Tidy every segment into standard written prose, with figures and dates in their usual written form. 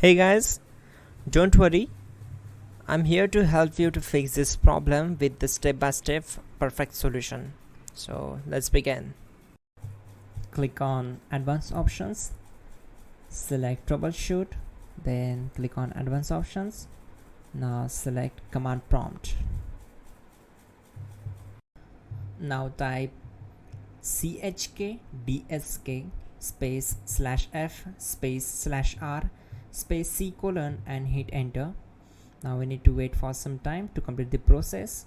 Hey guys, don't worry, I'm here to help you to fix this problem with the step-by-step perfect solution. So let's begin. Click on Advanced Options, select Troubleshoot, then click on Advanced Options. Now select Command Prompt. Now type chkdsk space /f space /r space c colon and hit enter. Now we need to wait for some time to complete the process.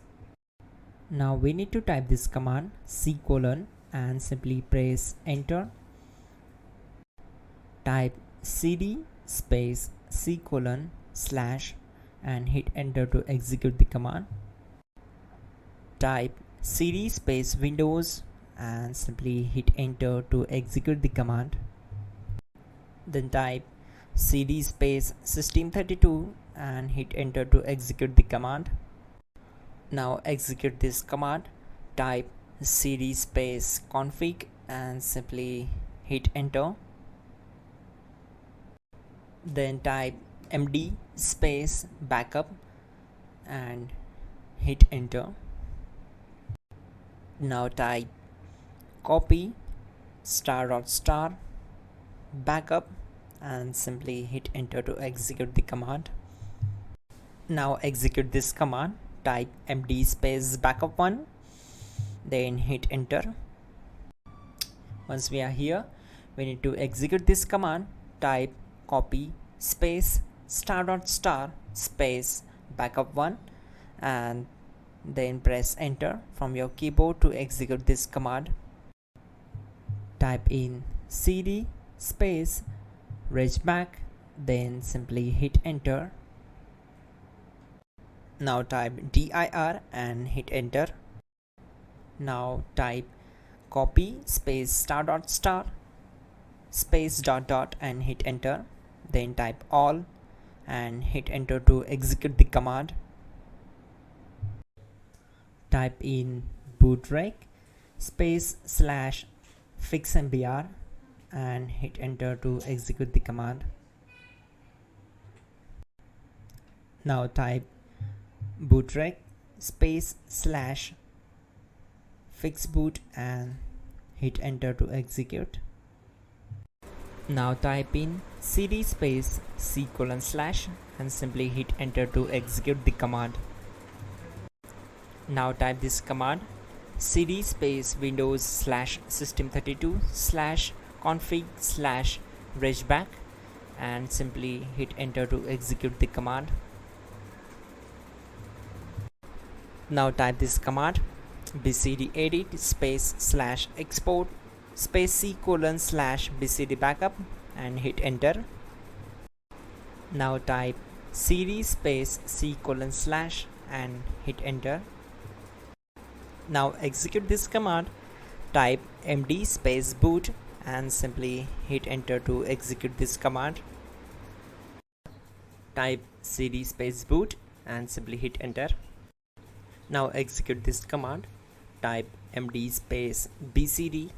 Now we need to type this command c colon and simply press enter. Type cd space c colon / and hit enter to execute the command. Type cd space windows and simply hit enter to execute the command. Then type cd space system32 and hit enter to execute the command. Now execute this command. Type cd space config and simply hit enter. Then type md space backup and hit enter. Now type copy ** backup and simply hit enter to execute the command. Now execute this command. Type md space backup1, then hit enter. Once we are here, we need to execute this command. Type copy space ** space backup1 and then press enter from your keyboard to execute this command. Type in cd space regback, then simply hit enter. Now type dir and hit enter. Now type copy space ** space .. and hit enter. Then type all and hit enter to execute the command. Type in bootrec space /fixmbr and hit enter to execute the command. Now type bootrec space /fixboot and hit enter to execute. Now type in cd space c colon / and simply hit enter to execute the command. Now type this command cd space windows /system32 /config /regback and simply hit enter to execute the command. Now type this command bcd edit space /export space c colon /bcd backup and hit enter. Now type cd space c colon / and hit enter. Now execute this command. Type md space boot and simply hit enter to execute this command. Type cd space boot and simply hit enter. Now execute this command. Type md space bcd.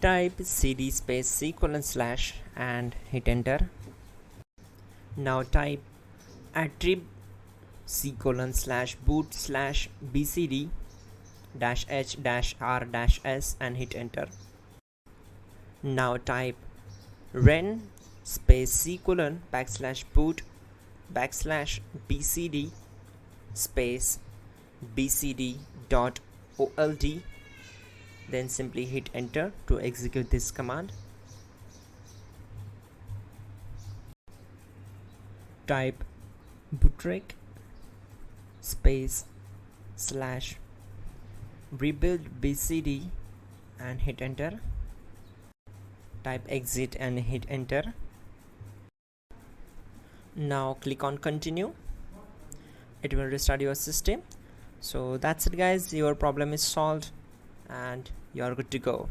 Type cd space c colon / and hit enter. Now type attrib c colon /boot /bcd -h -r -s and hit enter. Now type ren space c colon /boot /bcd space bcd.old, then simply hit enter to execute this command. Type bootrec space /rebuild bcd and hit enter. Type exit and hit enter. Now click on continue. It will restart your system. So that's it guys, your problem is solved and you are good to go.